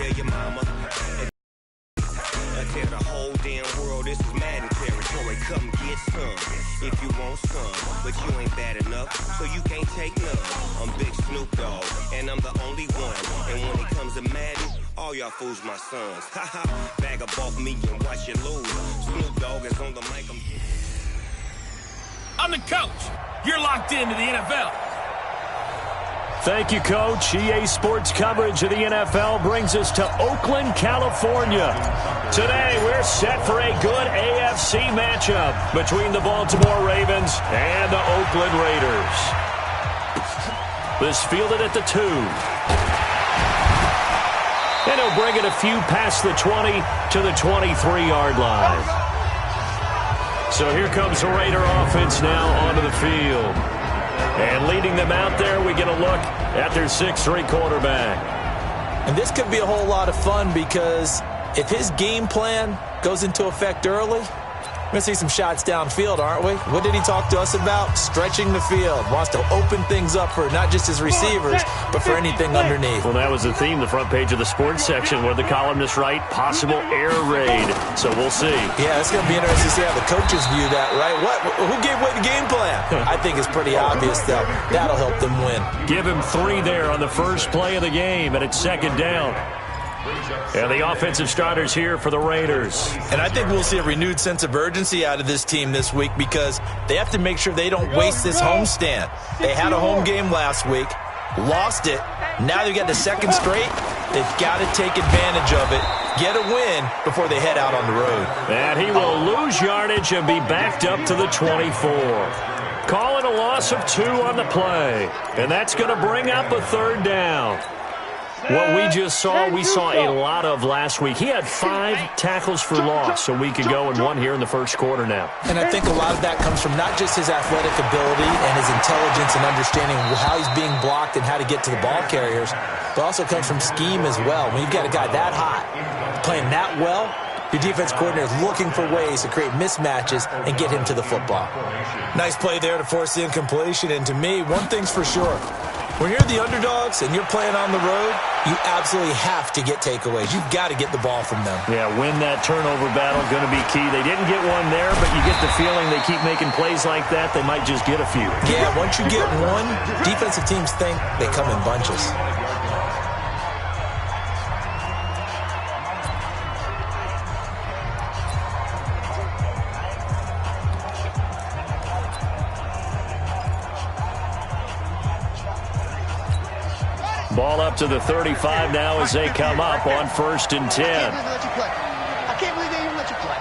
tell your mama. I tell the whole damn world this is Madden territory. Come get some if you want some, but you ain't bad enough, so you can't take none. I'm Big Snoop Dogg, and I'm the only one. And when it comes to Madden, all y'all fools my sons. Haha, bag up off me and watch you lose. Snoop Dogg is on the mic. I'm the coach. You're locked into the NFL. Thank you, Coach. EA Sports coverage of the NFL brings us to Oakland, California. Today, we're set for a good AFC matchup between the Baltimore Ravens and the Oakland Raiders. This fielded at the 2. And he'll bring it a few past the 20 to the 23-yard line. So here comes the Raider offense now onto the field. And leading them out there, we get a look at their 6'3" quarterback. And this could be a whole lot of fun because if his game plan goes into effect early, we're going to see some shots downfield, aren't we? What did he talk to us about? Stretching the field. Wants to open things up for not just his receivers, but for anything underneath. Well, that was the theme, the front page of the sports section, where the columnists write possible air raid. So we'll see. Yeah, it's going to be interesting to see how the coaches view that, right? Who gave away the game plan? I think it's pretty obvious, though. That'll help them win. Give him 3 there on the first play of the game, and it's 2nd down. And the offensive starters here for the Raiders. And I think we'll see a renewed sense of urgency out of this team this week because they have to make sure they don't waste this homestand. They had a home game last week, lost it. Now they've got the 2nd straight. They've got to take advantage of it, get a win before they head out on the road. And he will lose yardage and be backed up to the 24. Calling a loss of 2 on the play. And that's going to bring up a 3rd down. What we just saw, we saw a lot of last week. He had 5 tackles for loss a week ago and 1 here in the first quarter now. And I think a lot of that comes from not just his athletic ability and his intelligence and understanding how he's being blocked and how to get to the ball carriers, but also comes from scheme as well. When you've got a guy that hot, playing that well, your defense coordinator is looking for ways to create mismatches and get him to the football. Nice play there to force the incompletion. And to me, one thing's for sure. When you're the underdogs and you're playing on the road, you absolutely have to get takeaways. You've got to get the ball from them. Yeah, win that turnover battle, going to be key. They didn't get one there, but you get the feeling they keep making plays like that, they might just get a few. Yeah, once you get one, defensive teams think they come in bunches. Ball up to the 35 now as they come up on 1st and 10. I can't believe they even let you play.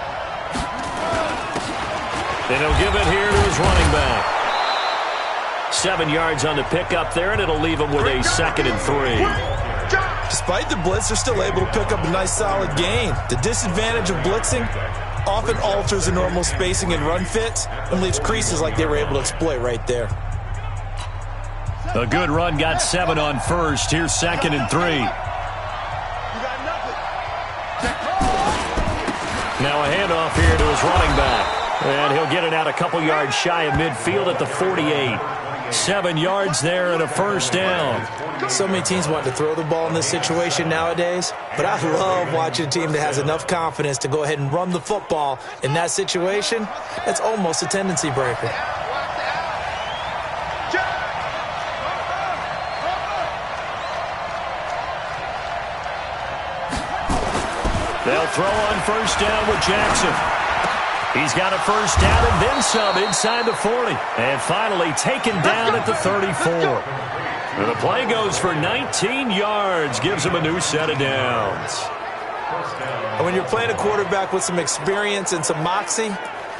And he'll give it here to his running back. 7 yards on the pickup there, and it'll leave him with a 2nd and 3. Despite the blitz, they're still able to pick up a nice solid gain. The disadvantage of blitzing often alters the normal spacing and run fits and leaves creases like they were able to exploit right there. A good run, got 7 on 1st. Here's 2nd and 3. Now a handoff here to his running back. And he'll get it out a couple yards shy of midfield at the 48. 7 yards there and a 1st down. So many teams want to throw the ball in this situation nowadays, but I love watching a team that has enough confidence to go ahead and run the football in that situation. That's almost a tendency breaker. They'll throw on 1st down with Jackson. He's got a 1st down and then some inside the 40. And finally taken down at the 34. And the play goes for 19 yards. Gives him a new set of downs. And when you're playing a quarterback with some experience and some moxie,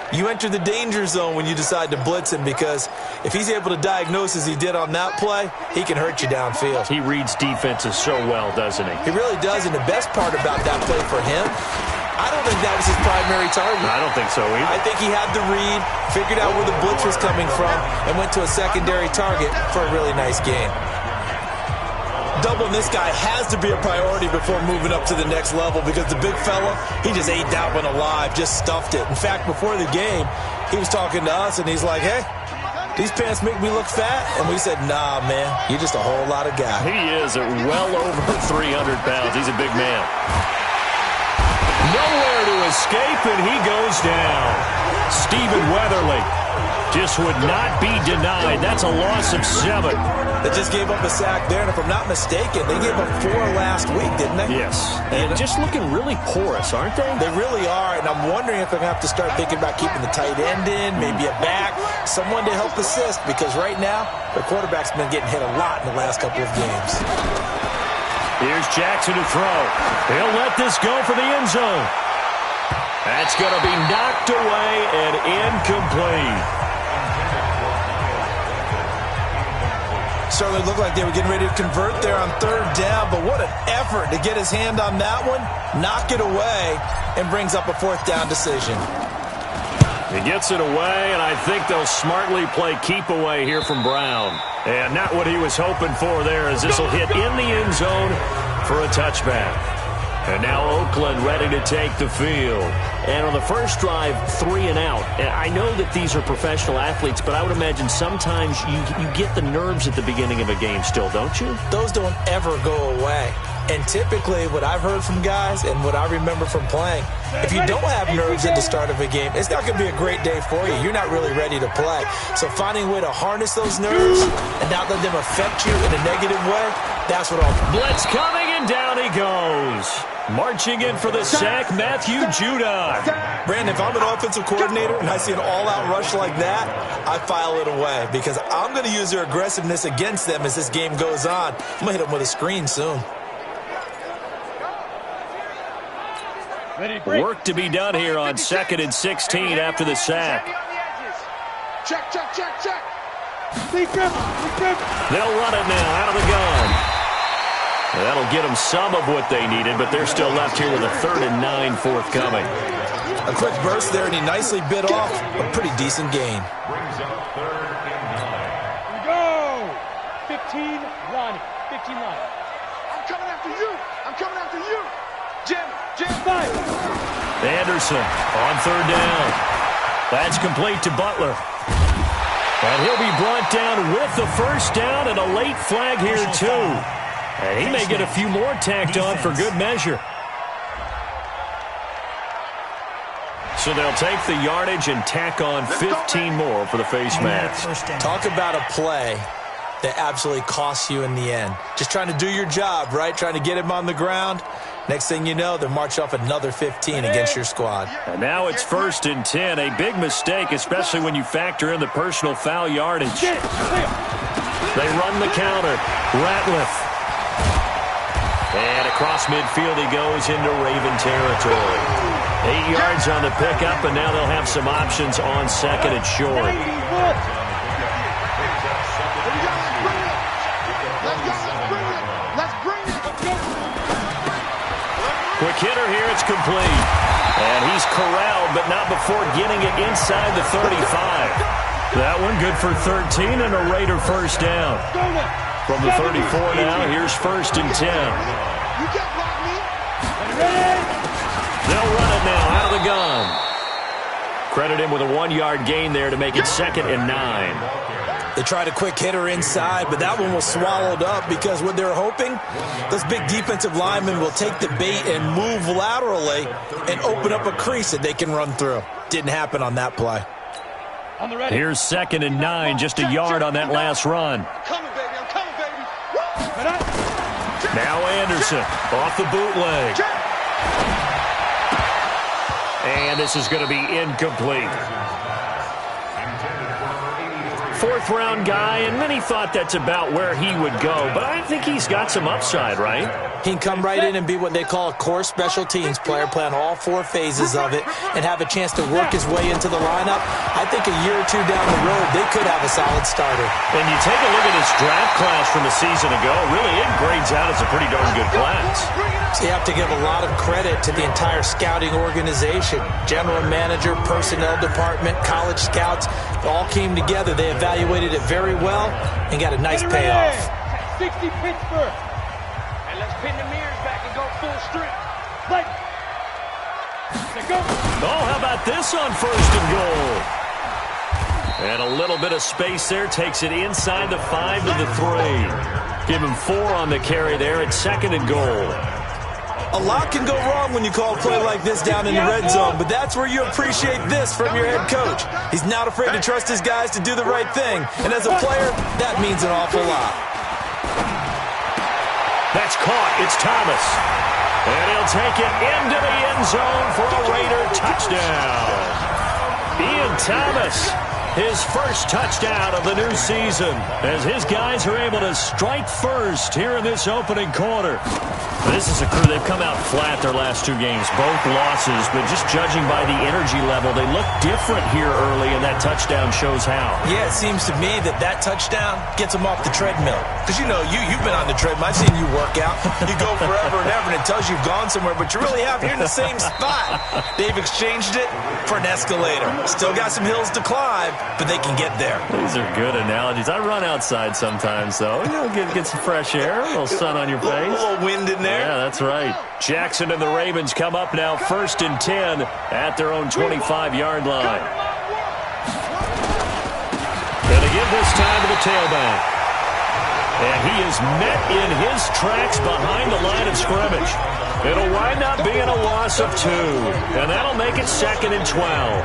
you enter the danger zone when you decide to blitz him, because if he's able to diagnose as he did on that play, he can hurt you downfield. He reads defenses so well, doesn't he? He really does, and the best part about that play for him, I don't think that was his primary target. I don't think so either. I think he had the read, figured out where the blitz was coming from, and went to a secondary target for a really nice gain. Doubling this guy has to be a priority before moving up to the next level, because the big fella, he just ate that one alive, just stuffed it. In fact, before the game, he was talking to us, and he's like, hey, these pants make me look fat. And we said, nah, man, you're just a whole lot of guy. He is at well over 300 pounds. He's a big man. Nowhere to escape, and he goes down. Stephen Weatherly just would not be denied. That's a loss of 7. They just gave up a sack there, and if I'm not mistaken, they gave up 4 last week, didn't they? Yes. And just looking really porous, aren't they? They really are, and I'm wondering if they're going to have to start thinking about keeping the tight end in, maybe a back, someone to help assist, because right now, their quarterback's been getting hit a lot in the last couple of games. Here's Jackson to throw. He'll let this go for the end zone. That's going to be knocked away and incomplete. Certainly looked like they were getting ready to convert there on 3rd down, but what an effort to get his hand on that one, knock it away, and brings up a 4th down decision. He gets it away, and I think they'll smartly play keep away here from Brown. And not what he was hoping for there, as this will hit in the end zone for a touchback. And now Oakland ready to take the field. And on the first drive, 3 and out. And I know that these are professional athletes, but I would imagine sometimes you get the nerves at the beginning of a game still, don't you? Those don't ever go away. And typically, what I've heard from guys and what I remember from playing, if you don't have nerves at the start of a game, it's not going to be a great day for you. You're not really ready to play. So finding a way to harness those nerves and not let them affect you in a negative way, that's what I'll... Blitz coming, and down he goes. Marching in for the sack, Matthew Judon. Brandon, if I'm an offensive coordinator and I see an all-out rush like that, I file it away because I'm going to use their aggressiveness against them as this game goes on. I'm going to hit them with a screen soon. Work to be done here on 2nd and 16 after the sack. Check, check, check, check. They'll run it now out of the gun. That'll get them some of what they needed, but they're still left here with a 3rd and 9 forthcoming. A quick burst there, and he nicely bit off a pretty decent gain. Go! 15 line. 15 line. I'm coming after you. I'm coming after you. Jim. 5. Anderson on 3rd down. That's complete to Butler. And he'll be brought down with the 1st down and a late flag here, too. And he may get a few more tacked on for good measure. So they'll take the yardage and tack on 15 more for the face mask. Talk about a play that absolutely costs you in the end. Just trying to do your job, right? Trying to get him on the ground. Next thing you know, they'll march off another 15 against your squad. And now it's 1st and 10. A big mistake, especially when you factor in the personal foul yardage. They run the counter. Ratliff. And across midfield he goes into Raven territory. 8 yards on the pickup, and now they'll have some options on 2nd and short. Quick hitter here, it's complete. And he's corralled, but not before getting it inside the 35. That one good for 13 and a Raider 1st down. From the 34 now, here's 1st and 10. They'll run it now out of the gun. Credit him with a 1-yard gain there to make it 2nd and 9. They tried a quick hitter inside, but that one was swallowed up because what they're hoping, those big defensive linemen will take the bait and move laterally and open up a crease that they can run through. Didn't happen on that play. Here's 2nd and 9, just a yard on that last run. Now Anderson off the bootleg. And this is going to be incomplete. 4th-round guy, and many thought that's about where he would go. But I think he's got some upside, right? He can come right in and be what they call a core special teams player, play on all 4 phases of it, and have a chance to work his way into the lineup. I think a year or 2 down the road, they could have a solid starter. And you take a look at this draft class from a season ago, really it grades out as a pretty darn good class. So you have to give a lot of credit to the entire scouting organization. General manager, personnel department, college scouts, all came together. They evaluated it very well and got a nice payoff. 60 Pittsburgh. And let's pin the mirrors back and go full strength. Go. Oh, how about this on 1st and goal? And a little bit of space there. Takes it inside the 5 to the 3. Give him 4 on the carry there. It's 2nd and goal. A lot can go wrong when you call a play like this down in the red zone, but that's where you appreciate this from your head coach. He's not afraid to trust his guys to do the right thing, and as a player, that means an awful lot. That's caught. It's Thomas. And he'll take it into the end zone for a Raider touchdown. Ian Thomas, his first touchdown of the new season, as his guys are able to strike first here in this opening quarter. This is a crew, they've come out flat their last 2 games, both losses, but just judging by the energy level, they look different here early, and that touchdown shows how. Yeah, it seems to me that touchdown gets them off the treadmill. Because, you've been on the treadmill. I've seen you work out. You go forever and ever, and it tells you you've gone somewhere, but you really have. You're in the same spot. They've exchanged it for an escalator. Still got some hills to climb, but they can get there. These are good analogies. I run outside sometimes, though. Get some fresh air, a little sun on your face. A little wind in there. Yeah, that's right. Jackson and the Ravens come up now 1st and 10 at their own 25-yard line. Going to give this time to the tailback. And he is met in his tracks behind the line of scrimmage. It'll wind up being a loss of 2. And that'll make it 2nd and 12.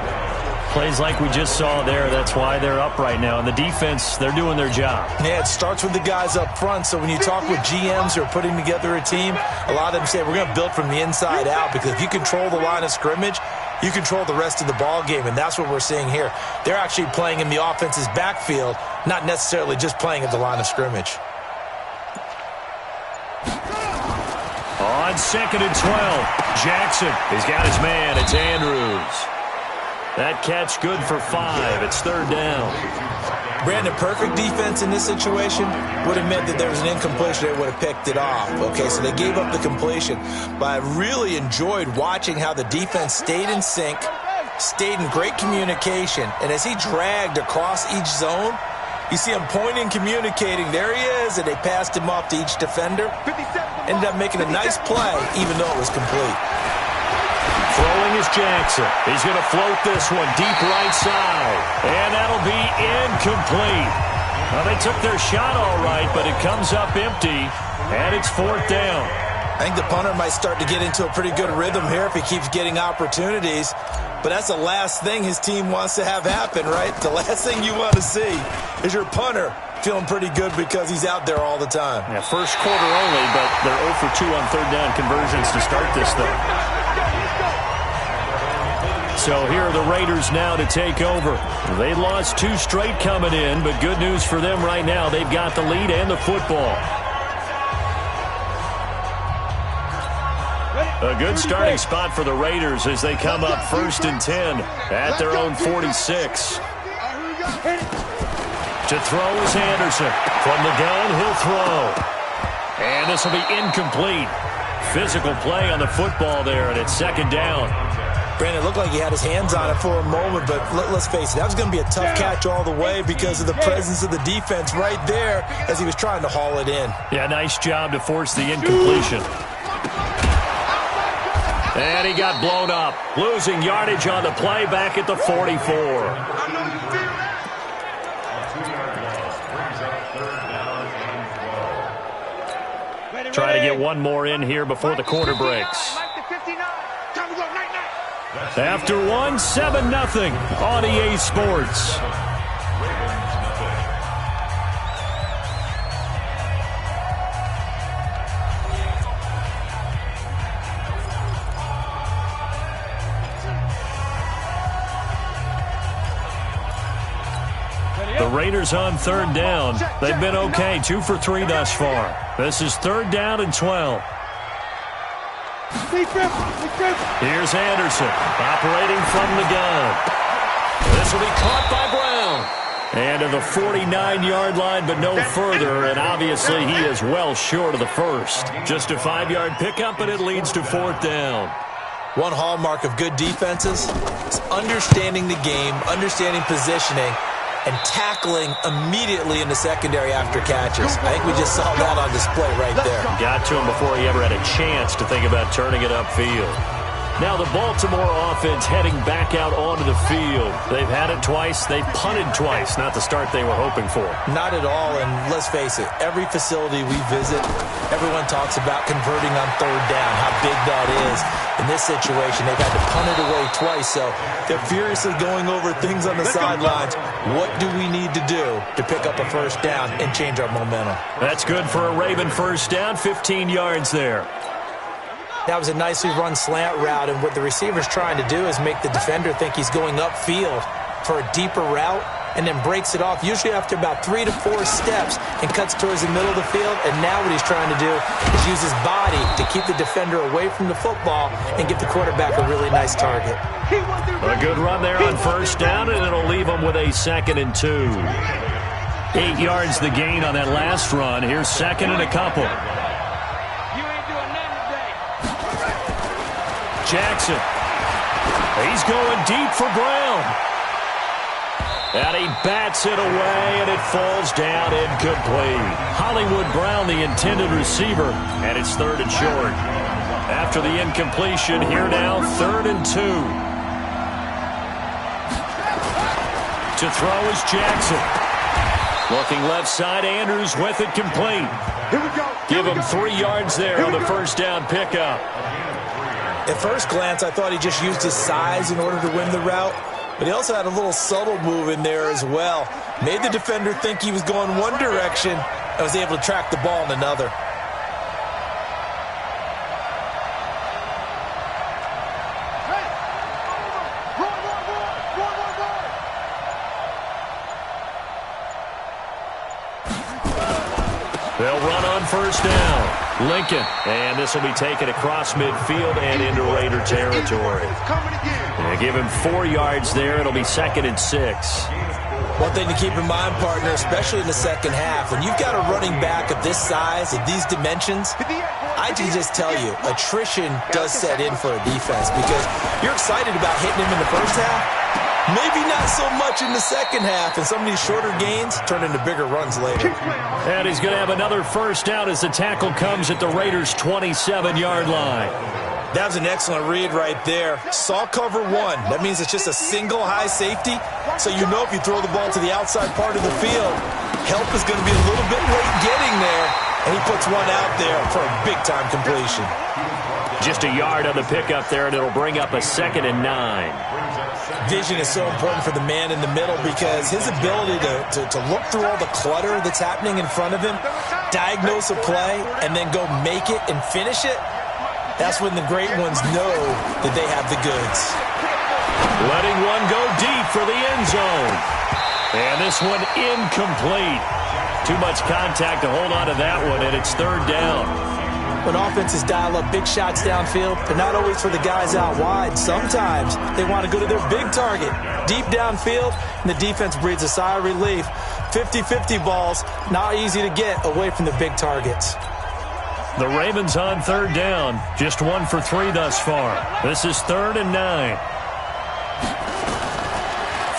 Plays like we just saw there. That's why they're up right now. And the defense, they're doing their job. Yeah, it starts with the guys up front. So when you talk with GMs who are putting together a team, a lot of them say we're going to build from the inside out, because if you control the line of scrimmage, you control the rest of the ball game, and that's what we're seeing here. They're actually playing in the offense's backfield, not necessarily just playing at the line of scrimmage. On 2nd and 12, Jackson, he's got his man. It's Andrews. That catch good for 5. It's 3rd down. Brandon, perfect defense in this situation would have meant that there was an incompletion. They would have picked it off. Okay, so they gave up the completion. But I really enjoyed watching how the defense stayed in sync, stayed in great communication, and as he dragged across each zone, you see him pointing, communicating. There he is, and they passed him off to each defender. Ended up making a nice play, even though it was complete. Throwing is Jackson. He's going to float this one deep right side. And that'll be incomplete. Well, they took their shot all right, but it comes up empty, and it's 4th down. I think the punter might start to get into a pretty good rhythm here if he keeps getting opportunities. But that's the last thing his team wants to have happen, right? The last thing you want to see is your punter feeling pretty good because he's out there all the time. Yeah, first quarter only, but they're 0 for 2 on 3rd down conversions to start this thing. So here are the Raiders now to take over. They lost 2 straight coming in, but good news for them right now. They've got the lead and the football. A good starting spot for the Raiders as they come up 1st and 10 at their own 46. To throw is Anderson. From the gun, he'll throw. And this will be incomplete. Physical play on the football there, and it's 2nd down. Brandon, it looked like he had his hands on it for a moment, but let's face it, that was going to be a tough catch all the way because of the presence of the defense right there as he was trying to haul it in. Yeah, nice job to force the incompletion. And he got blown up. Losing yardage on the play back at the 44. Try to get one more in here before the quarter breaks. After one, 7-0 on EA Sports. The Raiders on 3rd down. They've been okay, 2 for 3 thus far. This is 3rd down and 12. Here's Anderson, operating from the gun. This will be caught by Brown. And to the 49-yard line, but no further, and obviously he is well short of the first. Just a 5-yard pickup, and it leads to 4th down. One hallmark of good defenses is understanding the game, understanding positioning, and tackling immediately in the secondary after catches. I think we just saw that on display right there. Got to him before he ever had a chance to think about turning it upfield. Now the Baltimore offense heading back out onto the field. They've had it twice. They've punted twice. Not the start they were hoping for. Not at all, and let's face it, every facility we visit, everyone talks about converting on third down, how big that is. In this situation, they've had to punt it away twice, so they're furiously going over things on the sidelines. What do we need to do to pick up a first down and change our momentum? That's good for a Raven first down, 15 yards there. That was a nicely run slant route, and what the receiver's trying to do is make the defender think he's going upfield for a deeper route and then breaks it off, usually after about 3 to 4 steps, and cuts towards the middle of the field. And now what he's trying to do is use his body to keep the defender away from the football and give the quarterback a really nice target. A good run there on first down, and it'll leave him with a 2nd and 2. 8 yards the gain on that last run. Here's 2nd and a couple. Jackson. He's going deep for Brown. And he bats it away, and it falls down incomplete. Hollywood Brown, the intended receiver, and it's 3rd and short. After the incompletion, here now, 3rd and 2. To throw is Jackson. Looking left side, Andrews with it complete. Here we go. Give him 3 yards there on the first down pickup. At first glance, I thought he just used his size in order to win the route, but he also had a little subtle move in there as well. Made the defender think he was going one direction and was able to track the ball in another. They'll run on first down. Lincoln, and this will be taken across midfield and into Raider territory. And give him 4 yards there. It'll be 2nd and 6. One thing to keep in mind, partner, especially in the second half, when you've got a running back of this size, of these dimensions, I can just tell you, attrition does set in for a defense because you're excited about hitting him in the first half. Maybe not so much in the second half, and some of these shorter gains turn into bigger runs later. And he's going to have another first down as the tackle comes at the Raiders' 27-yard line. That was an excellent read right there. Saw cover 1. That means it's just a single high safety. So you know if you throw the ball to the outside part of the field, help is going to be a little bit late getting there. And he puts one out there for a big-time completion. Just a yard on the pickup there, and it'll bring up a 2nd and 9. Vision is so important for the man in the middle because his ability to look through all the clutter that's happening in front of him, diagnose a play, and then go make it and finish it, that's when the great ones know that they have the goods. Letting one go deep for the end zone. And this one incomplete. Too much contact to hold on to that one, and it's 3rd down. When offenses dial up big shots downfield, they're not always for the guys out wide. Sometimes they want to go to their big target, deep downfield, and the defense breathes a sigh of relief. 50-50 balls, not easy to get away from the big targets. The Ravens on 3rd down, just 1 for 3 thus far. This is 3rd and 9.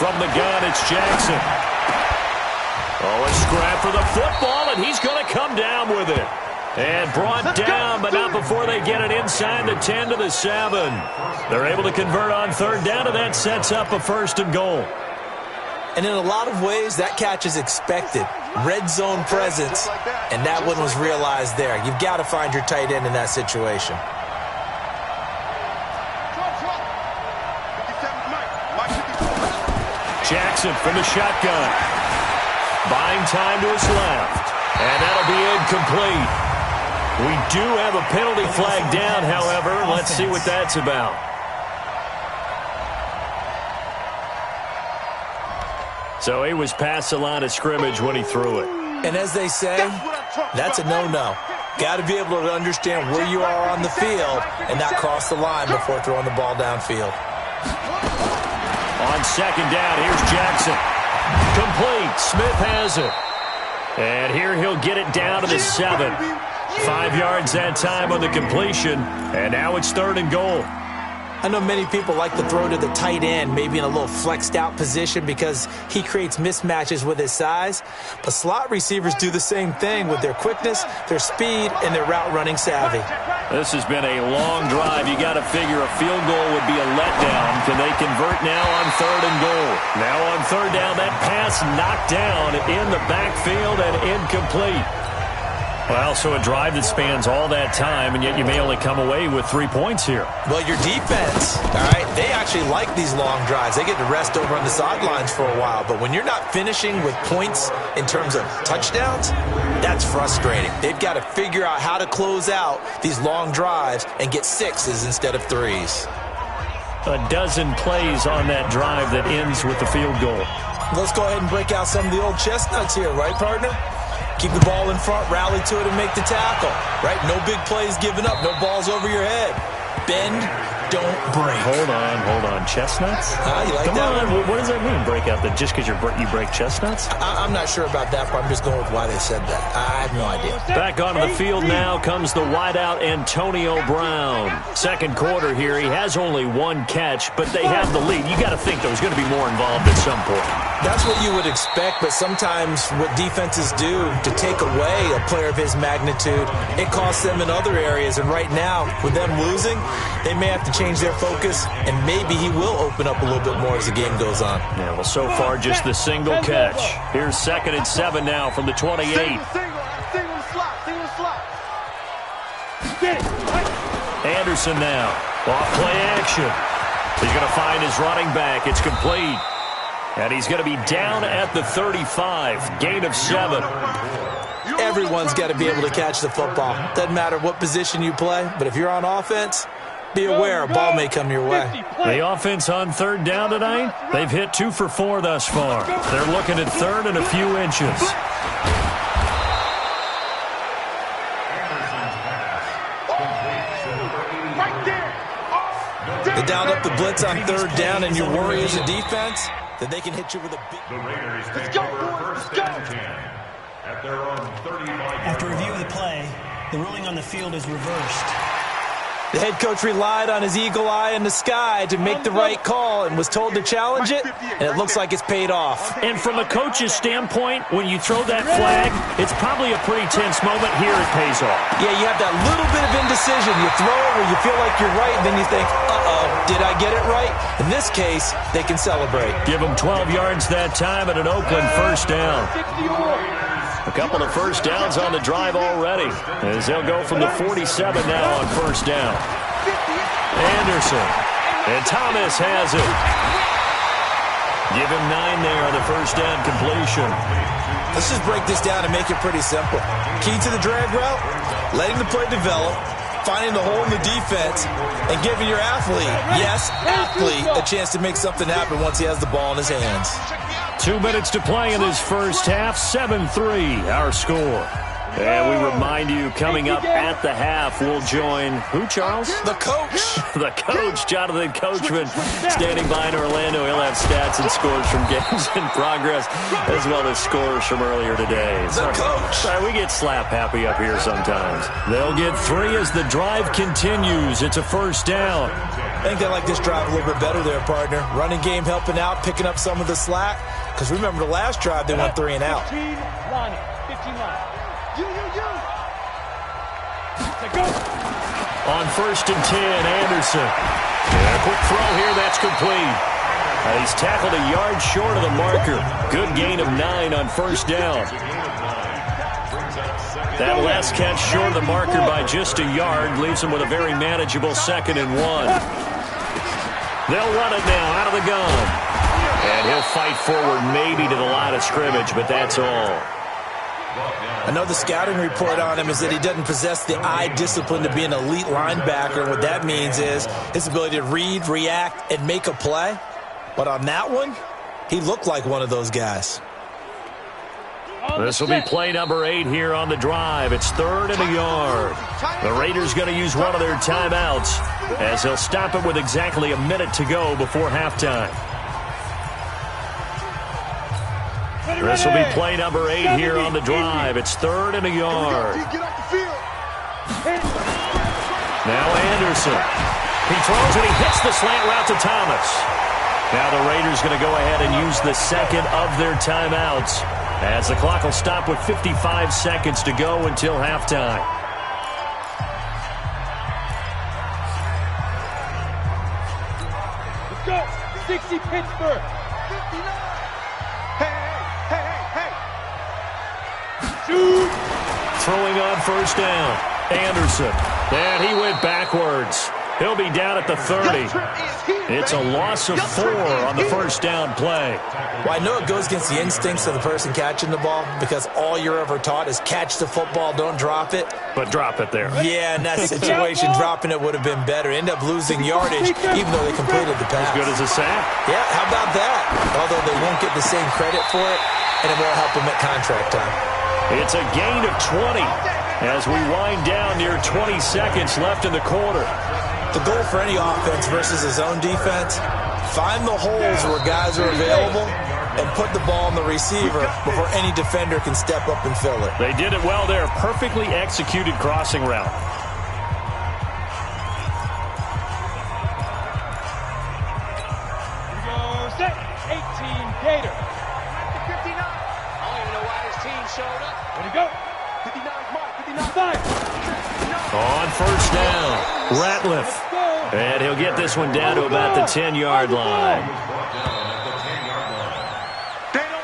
From the gun, it's Jackson. Oh, a scrap for the football, and he's going to come down with it. And brought down, but not before they get it inside the 10 to the 7. They're able to convert on 3rd down, and that sets up a 1st and goal. And in a lot of ways, that catch is expected. Red zone presence, and that one was realized there. You've got to find your tight end in that situation. Jackson from the shotgun. Buying time to his left. And that'll be incomplete. We do have a penalty flag down, however. Let's see what that's about. So he was past the line of scrimmage when he threw it. And as they say, that's a no-no. Got to be able to understand where you are on the field and not cross the line before throwing the ball downfield. On 2nd down, here's Jackson. Complete. Smith has it. And here he'll get it down to the 7. 5 yards that time on the completion, and now it's 3rd and goal. I know many people like to throw to the tight end, maybe in a little flexed out position because he creates mismatches with his size. But slot receivers do the same thing with their quickness, their speed, and their route running savvy. This has been a long drive. You got to figure a field goal would be a letdown. Can they convert now on 3rd and goal? Now on 3rd down, that pass knocked down in the backfield and incomplete. Well, so a drive that spans all that time, and yet you may only come away with 3 points here. Well, your defense, all right, they actually like these long drives. They get to rest over on the sidelines for a while. But when you're not finishing with points in terms of touchdowns, that's frustrating. They've got to figure out how to close out these long drives and get 6s instead of 3s. A dozen plays on that drive that ends with the field goal. Let's go ahead and break out some of the old chestnuts here, right, partner? Keep the ball in front, rally to it, and make the tackle, right? No big plays given up, no balls over your head. Bend, don't break. Hold on. Chestnuts? You like Come that on. one? What does that mean, break out? Just because you break chestnuts? I'm not sure about that, but I'm just going with why they said that. I have no idea. Back onto the field now comes the wideout Antonio Brown. Second quarter here, he has only 1 catch, but they have the lead. You got to think there's going to be more involved at some point. That's what you would expect, but sometimes what defenses do to take away a player of his magnitude, it costs them in other areas. And right now, with them losing, they may have to change their focus, and maybe he will open up a little bit more as the game goes on. Yeah, well, so far, just the single catch. Here's 2nd and 7 now from the 28. Single slot. Get it. Anderson now. Off play action. He's going to find his running back. It's complete. And he's going to be down at the 35. Gain of 7. Everyone's got to be able to catch the football. Doesn't matter what position you play, but if you're on offense, be aware a ball may come your way. The offense on 3rd down tonight, they've hit 2 for 4 thus far. They're looking at 3rd and a few inches. They dialed up the blitz on 3rd down, and your worry as a defense that they can hit you with a big... Let's go, boys. Let's go. After review of the play, the ruling on the field is reversed. The head coach relied on his eagle eye in the sky to make the right call and was told to challenge it, and it looks like it's paid off. And from a coach's standpoint, when you throw that flag, it's probably a pretty tense moment. Here it pays off. Yeah, you have that little bit of indecision. You throw it where you feel like you're right, and then you think, uh-oh, did I get it right? In this case, they can celebrate. Give them 12 yards that time at an Oakland 1st down. A couple of 1st downs on the drive already, as they'll go from the 47 now on 1st down. Anderson, and Thomas has it. Give him 9 there on the 1st down completion. Let's just break this down and make it pretty simple. Key to the drag route, letting the play develop, finding the hole in the defense, and giving your athlete, yes, athlete, a chance to make something happen once he has the ball in his hands. 2 minutes to play in this first half. 7-3 our score. And we remind you, coming up at the half, we'll join who, Charles? The coach. The coach, Jonathan Coachman, standing by in Orlando. He'll have stats and scores from games in progress, as well as scores from earlier today. The coach. Sorry, we get slap happy up here sometimes. They'll get 3 as the drive continues. It's a 1st down. I think they like this drive a little bit better there, partner. Running game helping out, picking up some of the slack. Because remember, the last drive, they went 3 and out. 15 line. You. Go. On 1st and 10, Anderson. And a quick throw here, that's complete. He's tackled a yard short of the marker. Good gain of 9 on 1st down. That last catch short of the marker by just a yard leaves him with a very manageable 2nd and 1. They'll run it now out of the gun. And he'll fight forward maybe to the line of scrimmage, but that's all. Another scouting report on him is that he doesn't possess the eye discipline to be an elite linebacker. What that means is his ability to read, react, and make a play. But on that one, he looked like one of those guys. This will be play number 8 here on the drive. It's 3rd and a yard. The Raiders going to use one of their timeouts as he'll stop it with exactly a minute to go before halftime. This will be play number 8 here on the drive. It's 3rd and a yard. Get off the field. Now Anderson. He throws and he hits the slant route to Thomas. Now the Raiders going to go ahead and use the second of their timeouts, as the clock will stop with 55 seconds to go until halftime. Let's go. 60 Pittsburgh. 59. Hey. Shoot. Throwing on first down. Anderson. And he went backwards. He'll be down at the 30. It's a loss of 4 on the first down play. Well, I know it goes against the instincts of the person catching the ball, because all you're ever taught is catch the football, don't drop it. But drop it there. Yeah, in that situation, dropping it would have been better. End up losing yardage, even though they completed the pass. As good as a sack. Yeah, how about that? Although they won't get the same credit for it, and it won't help them at contract time. It's a gain of 20 as we wind down near 20 seconds left in the quarter. The goal for any offense versus a zone defense, find the holes where guys are available and put the ball on the receiver before any defender can step up and fill it. They did it well there. Perfectly executed crossing route. Set. 18 Gator. 59. I don't even know why his team showed up. Way to go. 59's mark. 59. On first down, Ratliff. And he'll get this one down to about the 10-yard line.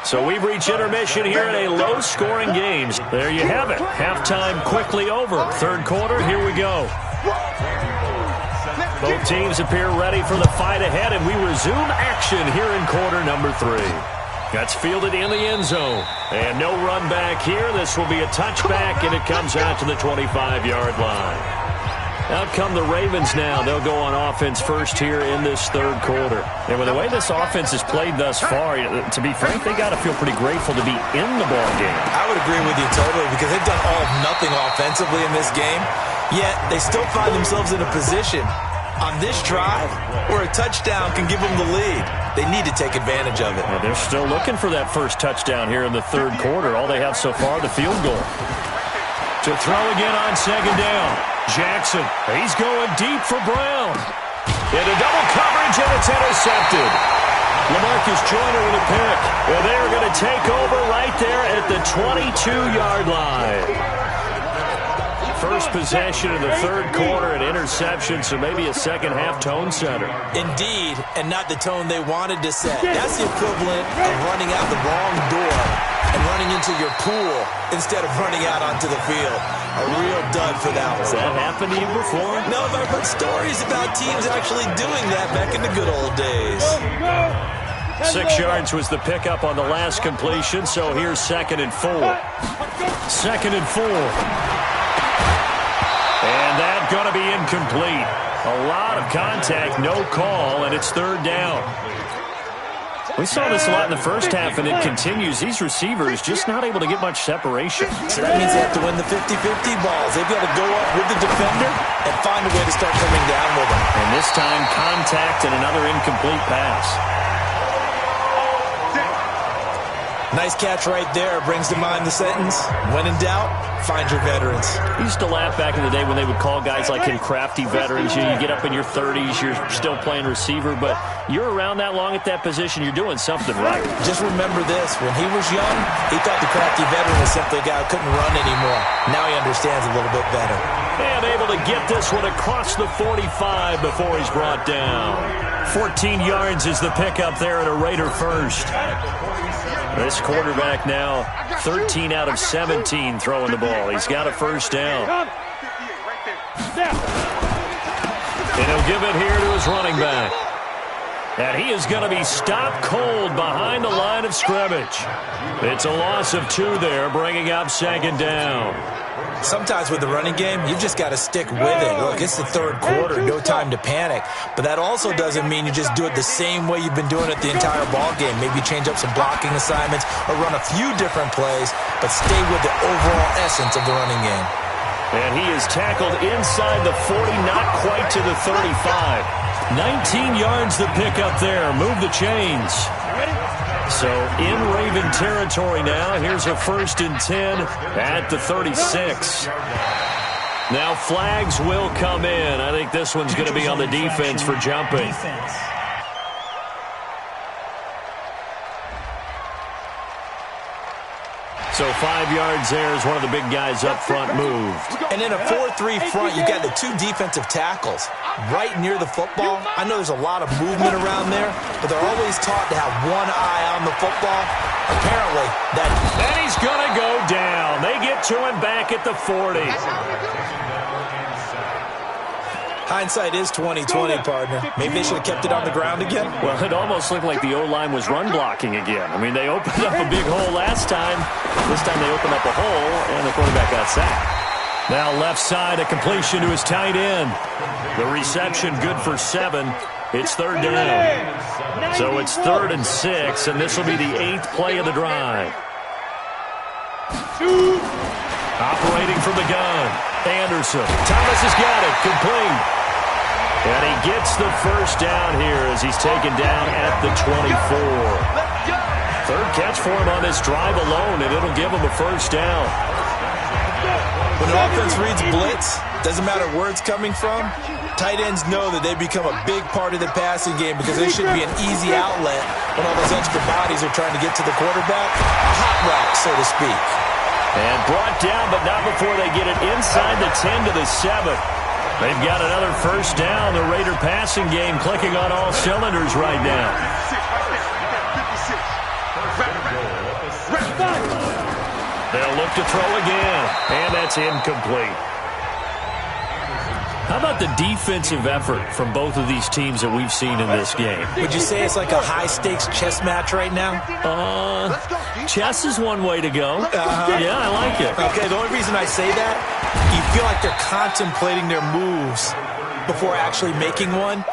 So we've reached intermission here in a low-scoring game. There you have it. Halftime quickly over. Third quarter, here we go. Both teams appear ready for the fight ahead, and we resume action here in quarter number 3. That's fielded in the end zone. And no run back here. This will be a touchback, and it comes out to the 25-yard line. Out come the Ravens now. They'll go on offense first here in this third quarter. And with the way this offense has played thus far, to be frank, they got to feel pretty grateful to be in the ball game. I would agree with you totally, because they've done all of nothing offensively in this game, yet they still find themselves in a position on this drive where a touchdown can give them the lead. They need to take advantage of it. And they're still looking for that first touchdown here in the third quarter. All they have so far, the field goal. To throw again on second down. Jackson, he's going deep for Brown. Into double coverage, and it's intercepted. LaMarcus Joyner with a pick. Well, they are going to take over right there at the 22-yard line. First possession of the third quarter, an interception, so maybe a second-half tone setter. Indeed, and not the tone they wanted to set. That's the equivalent of running out the wrong door and running into your pool instead of running out onto the field. A real dud for that one. Has that happened to you before? No, but I've heard stories about teams actually doing that back in the good old days. 6 yards was the pickup on the last completion, so here's 2nd and 4. 2nd and 4. And that's going to be incomplete. A lot of contact, no call, and it's third down. We saw this a lot in the first half, and it continues. These receivers just not able to get much separation. So that means they have to win the 50-50 balls. They've got to go up with the defender and find a way to start coming down with them. And this time, contact and another incomplete pass. Nice catch right there. Brings to mind the sentence, when in doubt, find your veterans. I used to laugh back in the day when they would call guys like him crafty veterans. You get up in your 30s, you're still playing receiver, but you're around that long at that position, you're doing something right. Just remember this. When he was young, he thought the crafty veteran was simply a guy who couldn't run anymore. Now he understands a little bit better. And able to get this one across the 45 before he's brought down. 14 yards is the pickup there at a Raider first. This quarterback now 13 out of 17 throwing the ball. He's got a first down. And he'll give it here to his running back. And he is going to be stopped cold behind the line of scrimmage. It's a loss of 2 there, bringing up 2nd down. Sometimes with the running game, you've just got to stick with it. Look, it's the third quarter, no time to panic. But that also doesn't mean you just do it the same way you've been doing it the entire ball game. Maybe change up some blocking assignments or run a few different plays, but stay with the overall essence of the running game. And he is tackled inside the 40, not quite to the 35. 19 yards the pickup there. Move the chains. So in Raven territory now. Here's a 1st and 10 at the 36. Now flags will come in. I think this one's going to be on the defense for jumping. Defense. So 5 yards there as one of the big guys up front moved. And in a 4-3 front, you've got the 2 defensive tackles right near the football. I know there's a lot of movement around there, but they're always taught to have one eye on the football. Apparently, and he's going to go down. They get to him back at the 40. Hindsight is 20/20, partner. Maybe they should have kept it on the ground again. Well, it almost looked like the O-line was run blocking again. I mean, they opened up a big hole last time. This time they opened up a hole, and the quarterback got sacked. Now left side, a completion to his tight end. The reception good for 7. It's third down. So it's 3rd and 6, and this will be the 8th play of the drive. Operating from the gun, Anderson. Thomas has got it, complete. And he gets the first down here as he's taken down at the 24. 3rd catch for him on this drive alone, and it'll give him a first down. When the offense reads blitz, doesn't matter where it's coming from, tight ends know that they become a big part of the passing game because they should be an easy outlet when all those extra bodies are trying to get to the quarterback. A hot route, so to speak. And brought down, but not before they get it inside the 10 to the 7. They've got another first down. The Raider passing game clicking on all cylinders right now. They'll look to throw again, and that's incomplete. How about the defensive effort from both of these teams that we've seen in this game? Would you say it's like a high-stakes chess match right now? Chess is one way to go. Yeah, I like it. Okay, the only reason I say that, you feel like they're contemplating their moves before actually making one,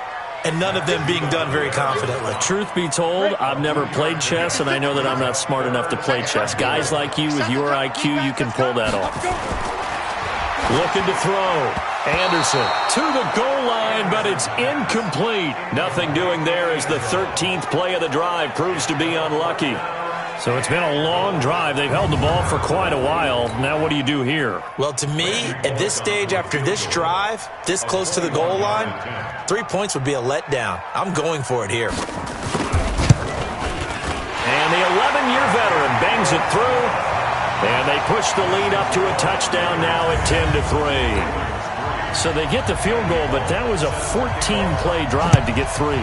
and none of them being done very confidently. Truth be told, I've never played chess, and I know that I'm not smart enough to play chess. Guys like you with your IQ, you can pull that off. Looking to throw. Anderson to the goal line, but it's incomplete. Nothing doing there as the 13th play of the drive proves to be unlucky. So it's been a long drive. They've held the ball for quite a while. Now what do you do here? Well, to me, at this stage after this drive, this close to the goal line, 3 points would be a letdown. I'm going for it here. And the 11-year veteran bangs it through. And they push the lead up to a touchdown now at 10-3. So they get the field goal, but that was a 14-play drive to get 3.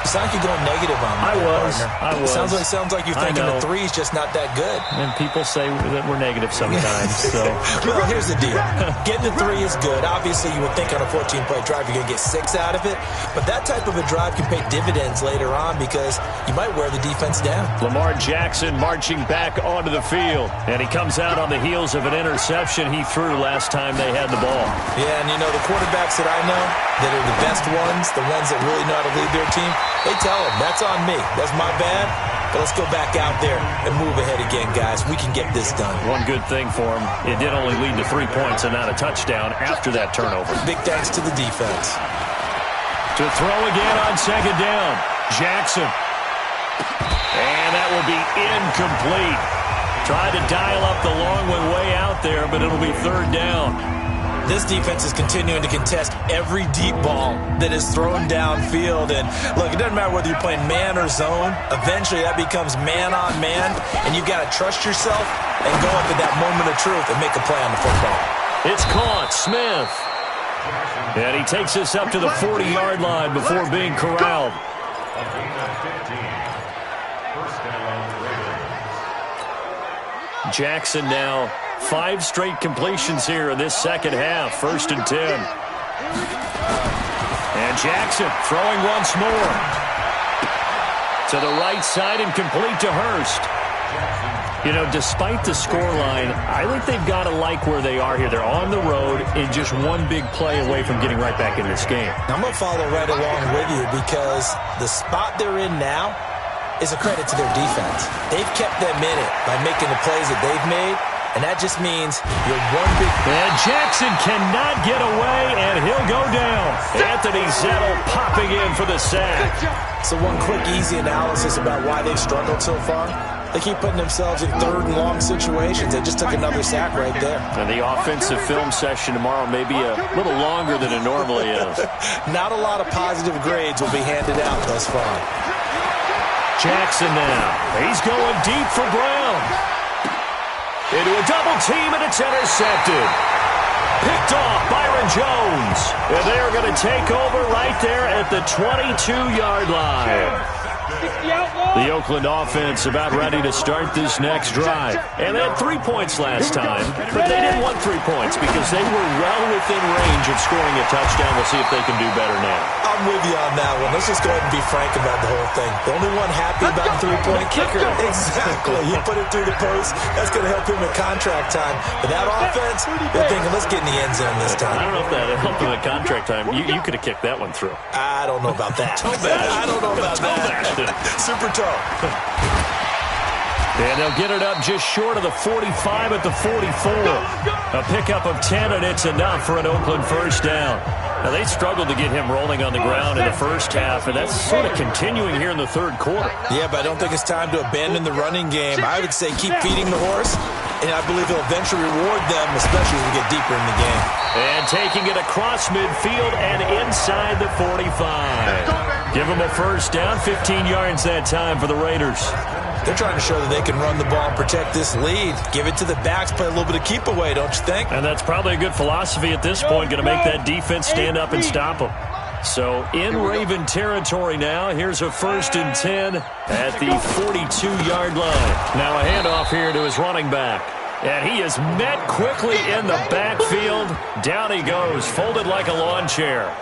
It's like you're going negative on me. I was. Sounds like you're thinking the 3 is just not that good. And people say that we're negative sometimes. So. Well, here's the deal. Getting the 3 is good. Obviously, you would think on a 14-play drive you're going to get 6 out of it. But that type of a drive can pay dividends later on because you might wear the defense down. Lamar Jackson marching back onto the field. And he comes out on the heels of an interception he threw last time they had the ball. Yeah, and you know, the quarterbacks that I know that are the best ones, the ones that really know how to lead their team, they tell them, that's on me. That's my bad. But let's go back out there and move ahead again, guys. We can get this done. One good thing for him, it did only lead to 3 points and not a touchdown after that turnover. Big thanks to the defense. To throw again on second down, Jackson. And that will be incomplete. Tried to dial up the long one way out there, but it'll be third down. This defense is continuing to contest every deep ball that is thrown downfield. And, look, it doesn't matter whether you're playing man or zone. Eventually, that becomes man-on-man, and you've got to trust yourself and go up at that moment of truth and make a play on the football. It's caught. Smith. And he takes this up to the 40-yard line before being corralled. Jackson now 5 straight completions here in this second half. 1st and 10. And Jackson throwing once more. To the right side and complete to Hurst. You know, despite the scoreline, I think they've got to like where they are here. They're on the road and just one big play away from getting right back in this game. I'm going to follow right along with you because the spot they're in now is a credit to their defense. They've kept them in it by making the plays that they've made. And that just means you're one big... And Jackson cannot get away, and he'll go down. Anthony Zettel popping in for the sack. So one quick, easy analysis about why they've struggled so far. They keep putting themselves in third and long situations. They just took another sack right there. And the offensive film session tomorrow may be a little longer than it normally is. Not a lot of positive grades will be handed out thus far. Jackson now. He's going deep for Brown. Into a double team, and it's intercepted. Picked off Byron Jones. And they're going to take over right there at the 22-yard line. The Oakland offense about ready to start this next drive. And they had 3 points last time, but they didn't want 3 points because they were well within range of scoring a touchdown. We'll see if they can do better now. I'm with you on that one. Let's just go ahead and be frank about the whole thing. The only one happy about the three-point kicker. Exactly. He put it through the post. That's going to help him in contract time. But that offense, they're thinking, let's get in the end zone this time. I don't know if that helped him in contract time. You could have kicked that one through. I don't know about that. I don't know about that. Super toe. And they'll get it up just short of the 45 at the 44. A pickup of 10, and it's enough for an Oakland first down. Now, they struggled to get him rolling on the ground in the first half, and that's sort of continuing here in the third quarter. Yeah, but I don't think it's time to abandon the running game. I would say keep feeding the horse, and I believe he'll eventually reward them, especially as we get deeper in the game. And taking it across midfield and inside the 45. Give them a first down, 15 yards that time for the Raiders. They're trying to show that they can run the ball and protect this lead. Give it to the backs, play a little bit of keep away, don't you think? And that's probably a good philosophy at this point, going to make that defense stand up and stop them. So in Raven territory now, here's a 1st and 10 at the 42-yard line. Now a handoff here to his running back. And he is met quickly in the backfield. Down he goes, folded like a lawn chair.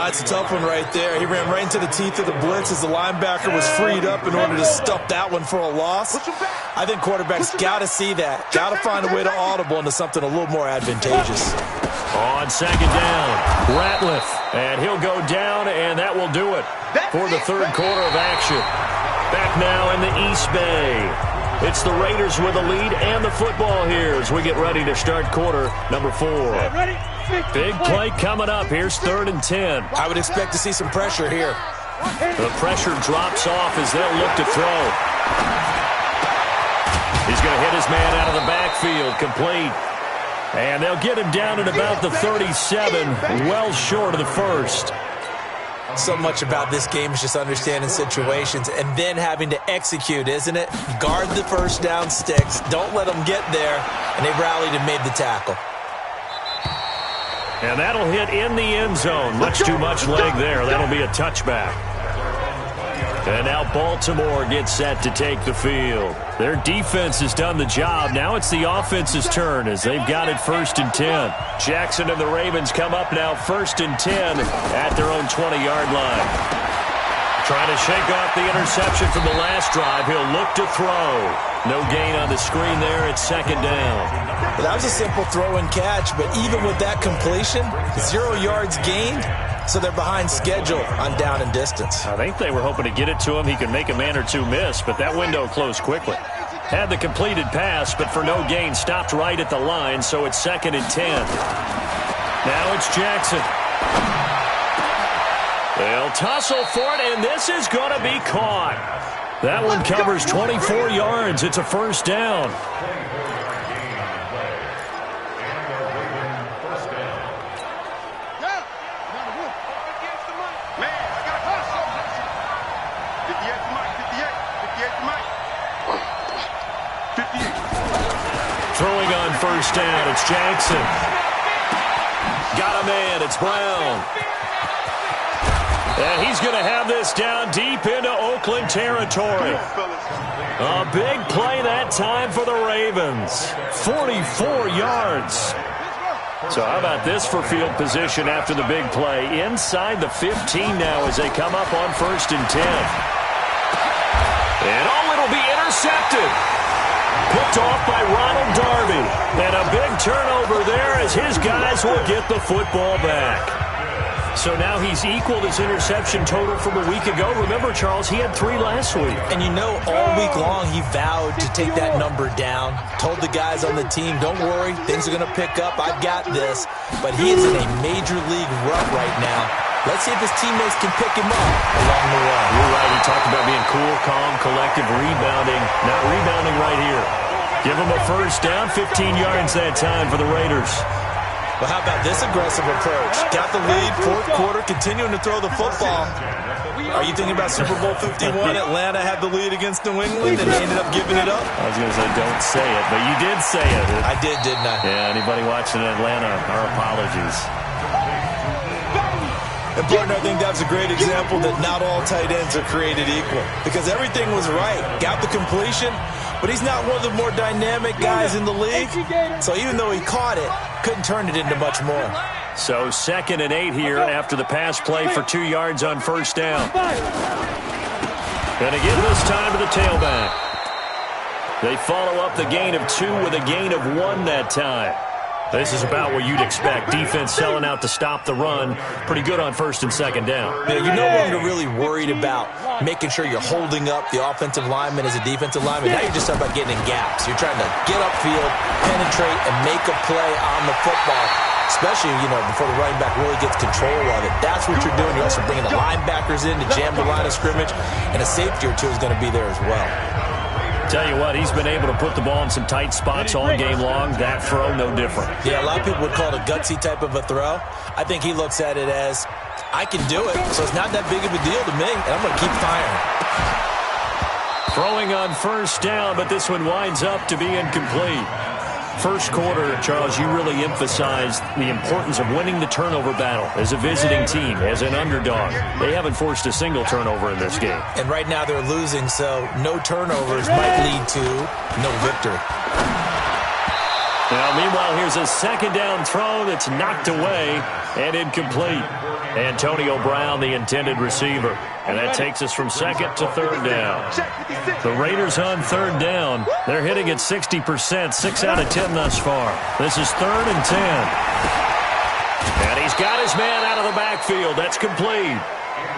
It's a tough one right there. He ran right into the teeth of the blitz as the linebacker was freed up in order to stuff that one for a loss. I think quarterbacks got to see that. Got to find a way to audible into something a little more advantageous. On second down, Ratliff. And he'll go down, and that will do it for the third quarter of action. Back now in the East Bay. It's the Raiders with a lead and the football here as we get ready to start quarter number 4. Big play coming up. Here's 3rd and 10. I would expect to see some pressure here. The pressure drops off as they'll look to throw. He's going to hit his man out of the backfield, complete. And they'll get him down at about the 37, well short of the first. So much about this game is just understanding situations and then having to execute, isn't it? Guard the first down sticks. Don't let them get there. And they rallied and made the tackle. And that'll hit in the end zone. Much too much leg there. That'll be a touchback. And now Baltimore gets set to take the field. Their defense has done the job. Now it's the offense's turn as they've got it 1st and 10. Jackson and the Ravens come up now 1st and 10 at their own 20-yard line. Trying to shake off the interception from the last drive. He'll look to throw. No gain on the screen there. It's 2nd down. Well, that was a simple throw and catch, but even with that completion, 0 yards gained. So they're behind schedule on down and distance. I think they were hoping to get it to him. He could make a man or two miss, but that window closed quickly. Had the completed pass, but for no gain, stopped right at the line, so it's 2nd and 10. Now it's Jackson. They'll tussle for it, and this is going to be caught. That one covers 24 yards. It's a first down. Throwing on first down, it's Jackson. Got a man, it's Brown. And he's going to have this down deep into Oakland territory. A big play that time for the Ravens. 44 yards. So how about this for field position after the big play? Inside the 15 now as they come up on 1st and 10. And it'll be intercepted. Picked off by Ronald Darby. And a big turnover there as his guys will get the football back. So now he's equaled his interception total from a week ago. Remember, Charles, he had 3 last week. And you know, all week long he vowed to take that number down. Told the guys on the team, don't worry, things are going to pick up. I've got this. But he is in a major league rut right now. Let's see if his teammates can pick him up along the way. You're right. He talked about being cool, calm, collective, rebounding. Not rebounding right here. Give him a first down, 15 yards that time for the Raiders. Well, how about this aggressive approach? Got the lead, fourth quarter, continuing to throw the football. Are you thinking about Super Bowl 51? Atlanta had the lead against New England, and they ended up giving it up? I was going to say, don't say it, but you did say it. I did, didn't I? Yeah, anybody watching Atlanta, our apologies. And, partner, I think that's a great example that not all tight ends are created equal. Because everything was right. Got the completion, but he's not one of the more dynamic guys in the league. So even though he caught it, couldn't turn it into much more. So 2nd and 8 here after the pass play for 2 yards on first down. And again this time to the tailback. They follow up the gain of 2 with a gain of 1 that time. This is about what you'd expect. Defense selling out to stop the run. Pretty good on 1st and 2nd down. Yeah, you're no longer really worried about making sure you're holding up the offensive lineman as a defensive lineman. Now you're just talking about getting in gaps. You're trying to get upfield, penetrate, and make a play on the football, especially, before the running back really gets control of it. That's what you're doing. You're also bringing the linebackers in to jam the line of scrimmage, and a safety or two is going to be there as well. Tell you what, he's been able to put the ball in some tight spots all game long. That throw, no different. Yeah, a lot of people would call it a gutsy type of a throw. I think he looks at it as, I can do it, so it's not that big of a deal to me, and I'm going to keep firing. Throwing on first down, but this one winds up to be incomplete. First quarter, Charles, you really emphasized the importance of winning the turnover battle as a visiting team, as an underdog. They haven't forced a single turnover in this game. And right now they're losing, so no turnovers might lead to no victory. Now, meanwhile, here's a 2nd down throw that's knocked away and incomplete. Antonio Brown, the intended receiver. And that takes us from 2nd to 3rd down. The Raiders on 3rd down. They're hitting at 60%, 6 out of 10 thus far. This is 3rd and 10. And he's got his man out of the backfield. That's complete.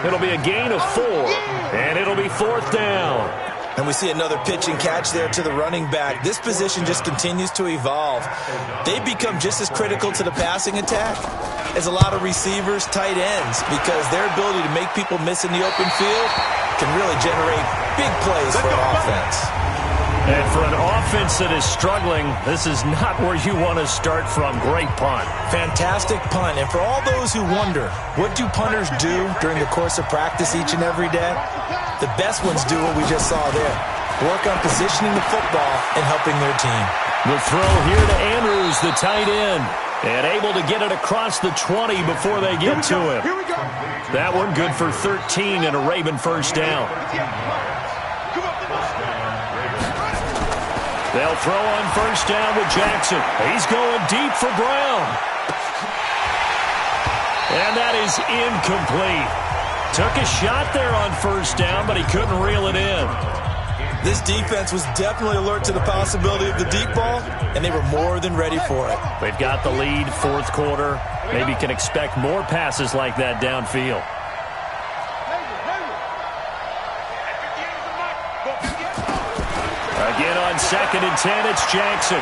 It'll be a gain of 4, and it'll be 4th down. And we see another pitch and catch there to the running back. This position just continues to evolve. They've become just as critical to the passing attack as a lot of receivers, tight ends, because their ability to make people miss in the open field can really generate big plays for an offense. And for an offense that is struggling, this is not where you want to start from. Great punt. Fantastic punt. And for all those who wonder, what do punters do during the course of practice each and every day? The best ones do what we just saw there. Work on positioning the football and helping their team. The throw here to Andrews, the tight end. And able to get it across the 20 before they get to him. That one good for 13 and a Raven first down. They'll throw on first down with Jackson. He's going deep for Brown. And that is incomplete. Took a shot there on first down, but he couldn't reel it in. This defense was definitely alert to the possibility of the deep ball, and they were more than ready for it. They've got the lead, 4th quarter. Maybe can expect more passes like that downfield. Again on 2nd and 10, it's Jackson.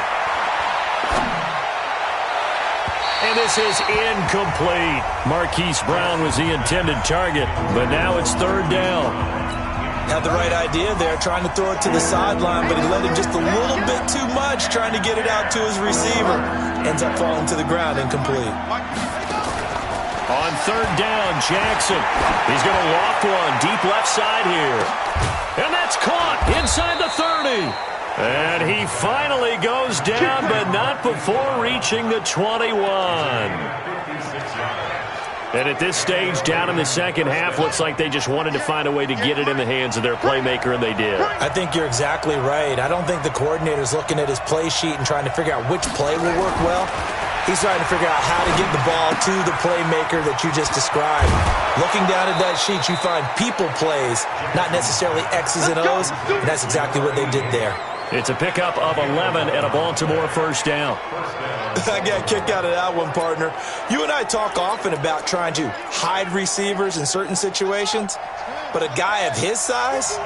And this is incomplete. Marquise Brown was the intended target, but now it's 3rd down. Had the right idea there, trying to throw it to the sideline, but he let him just a little bit too much, trying to get it out to his receiver. Ends up falling to the ground, incomplete. On 3rd down, Jackson. He's going to walk one deep left side here. And that's caught inside the 30. And he finally goes down, but not before reaching the 21. And at this stage, down in the second half, looks like they just wanted to find a way to get it in the hands of their playmaker, and they did. I think you're exactly right. I don't think the coordinator's looking at his play sheet and trying to figure out which play will work well. He's trying to figure out how to get the ball to the playmaker that you just described. Looking down at that sheet, you find people plays, not necessarily X's and O's, and that's exactly what they did there. It's a pickup of 11 and a Baltimore first down. I got a kick out of that one, partner. You and I talk often about trying to hide receivers in certain situations, but a guy of his size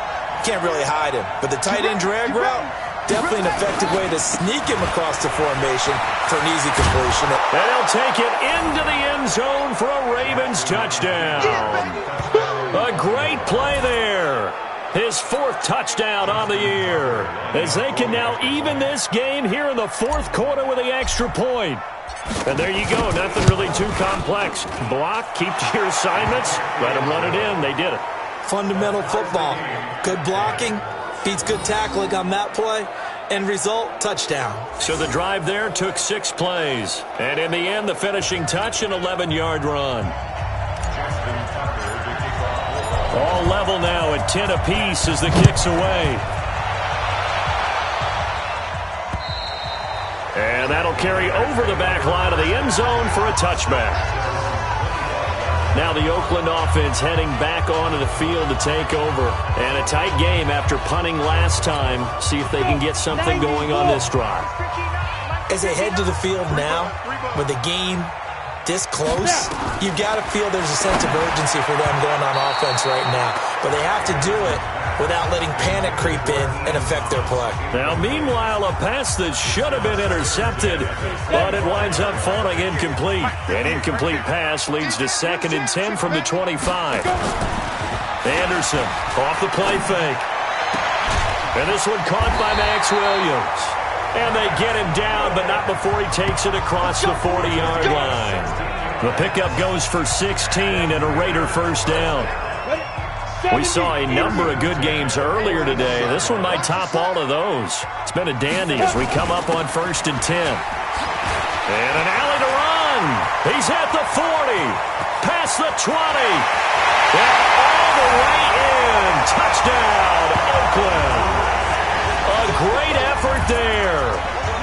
can't really hide him. But the tight end drag route, Definitely an effective way to sneak him across the formation for an easy completion. And he'll take it into the end zone for a Ravens touchdown. A great play there. His 4th touchdown on the year, as they can now even this game here in the 4th quarter with the extra point. And there you go. Nothing really too complex. Block, keep to your assignments, let them run it in. They did it. Fundamental football. Good blocking, beats good tackling on that play. End result, touchdown. So the drive there took 6 plays. And in the end, the finishing touch, an 11-yard run. All level now at 10 apiece as the kick's away. And that'll carry over the back line of the end zone for a touchback. Now the Oakland offense heading back onto the field to take over. And a tight game after punting last time. See if they can get something going on this drive. As they head to the field now, with the game this close, you've got to feel there's a sense of urgency for them going on offense right now. But they have to do it without letting panic creep in and affect their play. Now, meanwhile, a pass that should have been intercepted, but it winds up falling incomplete. An incomplete pass leads to 2nd and 10 from the 25. Anderson off the play fake. And this one caught by Max Williams. And they get him down, but not before he takes it across the 40-yard line. The pickup goes for 16 and a Raider first down. We saw a number of good games earlier today. This one might top all of those. It's been a dandy as we come up on 1st and 10. And an alley to run. He's at the 40. Past the 20. And all the way in. Touchdown, Oakland. A great effort there.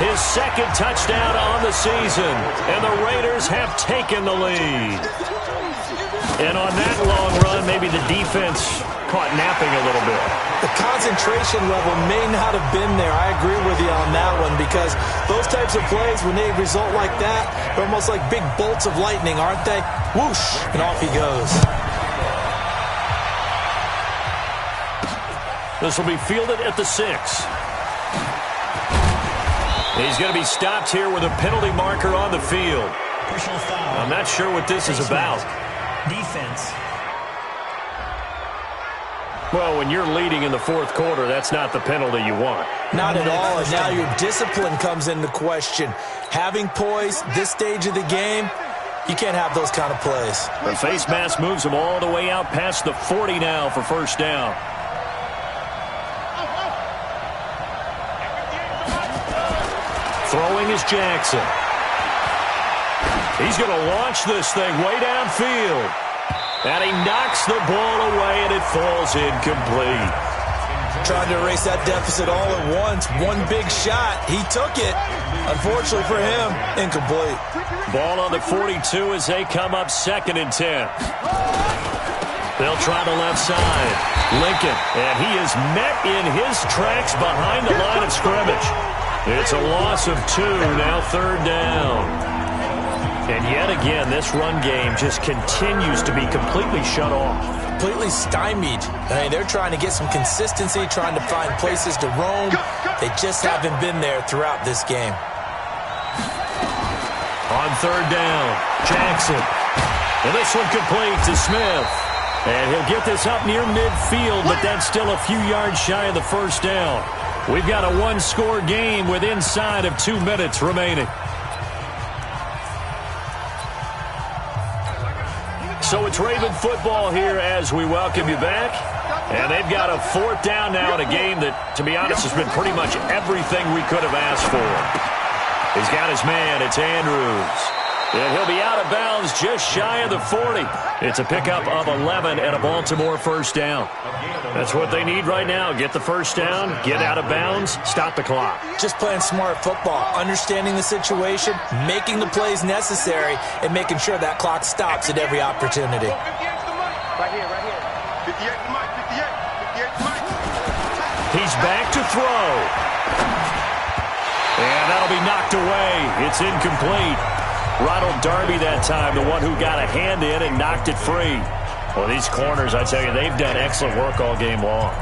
His 2nd touchdown on the season. And the Raiders have taken the lead. And on that long run, maybe the defense caught napping a little bit. The concentration level may not have been there. I agree with you on that one, because those types of plays, when they result like that, they're almost like big bolts of lightning, aren't they? Whoosh, and off he goes. This will be fielded at the 6. He's going to be stopped here with a penalty marker on the field. Personal foul. I'm not sure what this is about. Defense. Well, when you're leading in the 4th quarter, that's not the penalty you want. Not at all, and now your discipline comes into question. Having poise this stage of the game, you can't have those kind of plays. The face mask moves him all the way out past the 40 now for first down. Throwing is Jackson. He's going to launch this thing way downfield. And he knocks the ball away, and it falls incomplete. Trying to erase that deficit all at once. One big shot. He took it. Unfortunately for him, incomplete. Ball on the 42 as they come up 2nd and 10. They'll try the left side. Lincoln, and he is met in his tracks behind the line of scrimmage. It's a loss of 2, now 3rd down. And yet again, this run game just continues to be completely shut off. Completely stymied. I mean, they're trying to get some consistency, trying to find places to roam. They just haven't been there throughout this game. On 3rd down, Jackson. And this one complete to Smith. And he'll get this up near midfield, but that's still a few yards shy of the first down. We've got a one-score game with inside of 2 minutes remaining. So it's Raven football here as we welcome you back. And they've got a 4th down now in a game that, to be honest, has been pretty much everything we could have asked for. He's got his man. It's Andrews. And he'll be out of bounds just shy of the 40. It's a pickup of 11 and a Baltimore first down. That's what they need right now. Get the first down, get out of bounds, stop the clock. Just playing smart football, understanding the situation, making the plays necessary, and making sure that clock stops at every opportunity. Right here, right here. 58 to Mike, 58 to Mike. He's back to throw. And that'll be knocked away. It's incomplete. Ronald Darby that time, the one who got a hand in and knocked it free. Well, these corners, I tell you, they've done excellent work all game long.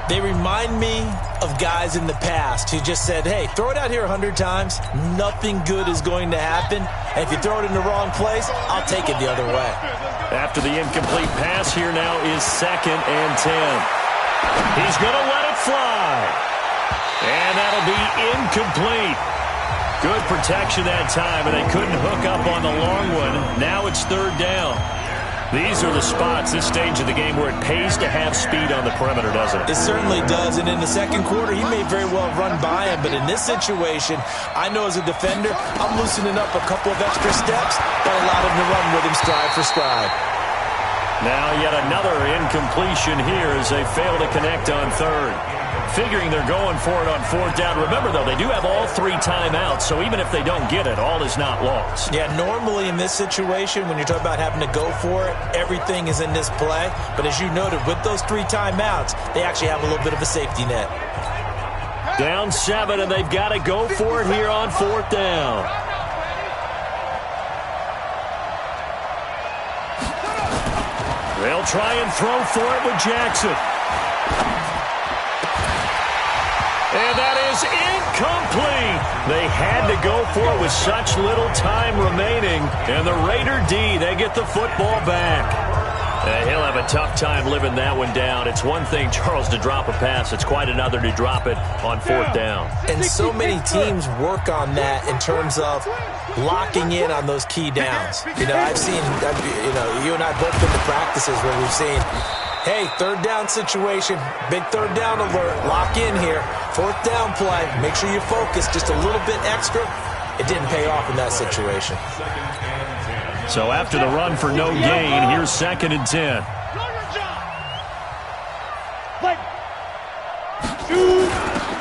They remind me lot of guys in the past who just said, hey, throw it out here 100 times, nothing good is going to happen. And if you throw it in the wrong place, I'll take it the other way. After the incomplete pass, here now is 2nd and 10. He's going to let it fly. And that'll be incomplete. Good protection that time, and they couldn't hook up on the long one. Now it's 3rd down. These are the spots, this stage of the game, where it pays to have speed on the perimeter, doesn't it? It certainly does, and in the second quarter, he may very well run by him, but in this situation, I know as a defender, I'm loosening up a couple of extra steps that allow him to run with him stride for stride. Now yet another incompletion here as they fail to connect on 3rd. Figuring they're going for it on 4th down. Remember, though, they do have all 3 timeouts, so even if they don't get it, all is not lost. Yeah, normally in this situation, when you're talking about having to go for it, everything is in this play. But as you noted, with those 3 timeouts, they actually have a little bit of a safety net. Down 7, and they've got to go for it here on 4th down. They'll try and throw for it with Jackson. And that is incomplete. They had to go for it with such little time remaining. And the Raider D, they get the football back. He'll have a tough time living that one down. It's one thing, Charles, to drop a pass. It's quite another to drop it on 4th down. And so many teams work on that in terms of locking in on those key downs. I've seen, you and I both been to practices where we've seen, hey, 3rd down situation, big 3rd down alert, lock in here, 4th down play, make sure you focus just a little bit extra. It didn't pay off in that situation. So after the run for no gain, here's 2nd and 10.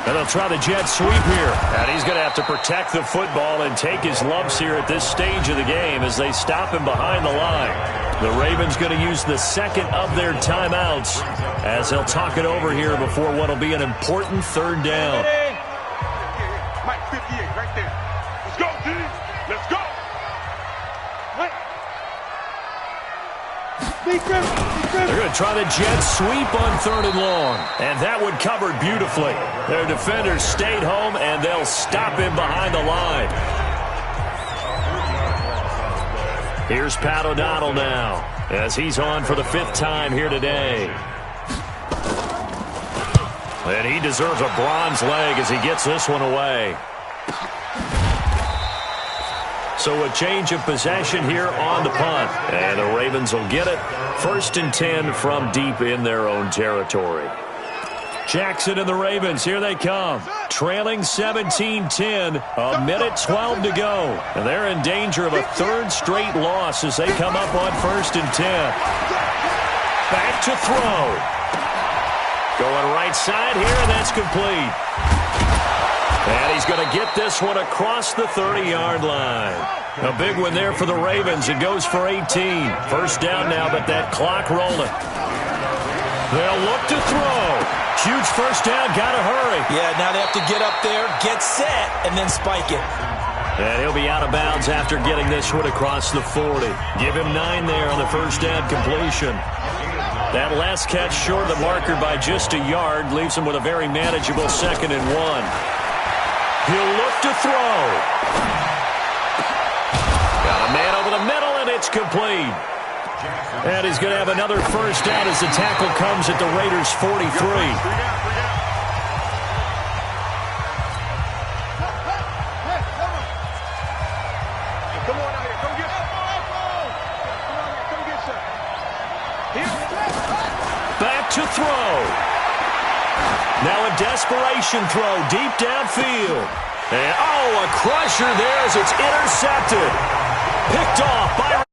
And they'll try the jet sweep here. And he's going to have to protect the football and take his lumps here at this stage of the game as they stop him behind the line. The Ravens going to use the 2nd of their timeouts as they'll talk it over here before what will be an important 3rd down. Mike 58 right there. Let's go, D. Let's go. They're going to try the jet sweep on 3rd and long. And that one covered beautifully. Their defenders stayed home, and they'll stop him behind the line. Here's Pat O'Donnell now as he's on for the 5th time here today. And he deserves a bronze leg as he gets this one away. So a change of possession here on the punt. And the Ravens will get it. 1st and 10 from deep in their own territory. Jackson and the Ravens, here they come. Trailing 17-10, a minute 12 to go. And they're in danger of a 3rd straight loss as they come up on 1st and 10. Back to throw. Going right side here, and that's complete. And he's going to get this one across the 30-yard line. A big one there for the Ravens. It goes for 18. 1st down now, but that clock rolling. They'll look to throw. Huge 1st down. Got to hurry. Yeah, now they have to get up there, get set, and then spike it. And he'll be out of bounds after getting this one across the 40. Give him 9 there on the 1st down completion. That last catch short of the marker by just a yard leaves him with a very manageable 2nd and 1. He'll look to throw. Got a man over the middle, and it's complete. And he's going to have another 1st down as the tackle comes at the Raiders' 43. Come on out here. Come get some. Come get some. Back to throw. Now a desperation throw deep downfield. And, a crusher there as it's intercepted. Picked off by